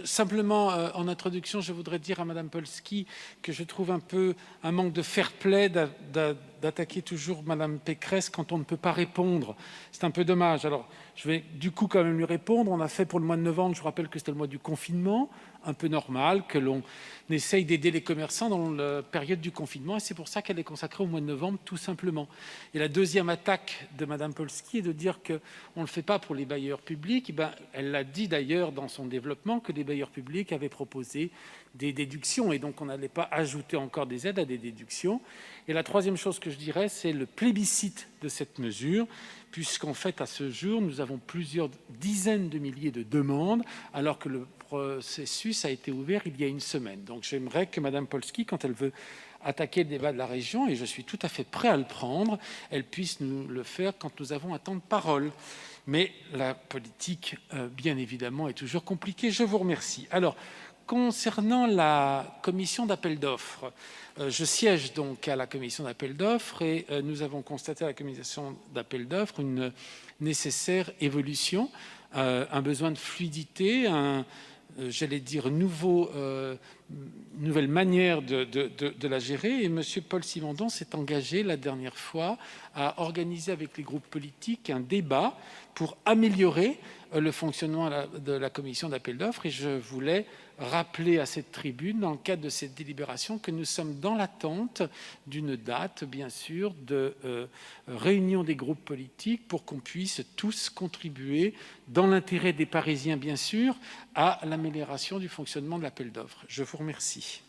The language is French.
Simplement, en introduction, je voudrais dire à Madame Polski que je trouve un peu un manque de fair-play d'attaquer toujours Madame Pécresse quand on ne peut pas répondre. C'est un peu dommage. Alors, je vais du coup quand même lui répondre. On a fait pour le mois de novembre, je vous rappelle que c'était le mois du confinement, un peu normal, que l'on essaye d'aider les commerçants dans la période du confinement, et c'est pour ça qu'elle est consacrée au mois de novembre, tout simplement. Et la deuxième attaque de Madame Polski est de dire qu'on ne le fait pas pour les bailleurs publics. Elle l'a dit d'ailleurs dans son développement que les bailleurs publics avaient proposé des déductions, et donc on n'allait pas ajouter encore des aides à des déductions. Et la troisième chose que je dirais, c'est le plébiscite de cette mesure, puisqu'en fait, à ce jour, nous avons plusieurs dizaines de milliers de demandes, alors que le processus a été ouvert il y a une semaine. Donc j'aimerais que Mme Polski, quand elle veut attaquer le débat de la région, et je suis tout à fait prêt à le prendre, elle puisse nous le faire quand nous avons un temps de parole. Mais la politique, bien évidemment, est toujours compliquée. Je vous remercie. Alors, concernant la commission d'appel d'offres, je siège donc à la commission d'appel d'offres et nous avons constaté à la commission d'appel d'offres une nécessaire évolution, un besoin de fluidité, j'allais dire, nouvelle manière de la gérer. Et M. Paul Simondon s'est engagé la dernière fois à organiser avec les groupes politiques un débat pour améliorer le fonctionnement de la commission d'appel d'offres. Et je voulais rappeler à cette tribune, dans le cadre de cette délibération, que nous sommes dans l'attente d'une date, bien sûr, de réunion des groupes politiques pour qu'on puisse tous contribuer, dans l'intérêt des Parisiens, bien sûr, à l'amélioration du fonctionnement de l'appel d'offres. Je vous remercie.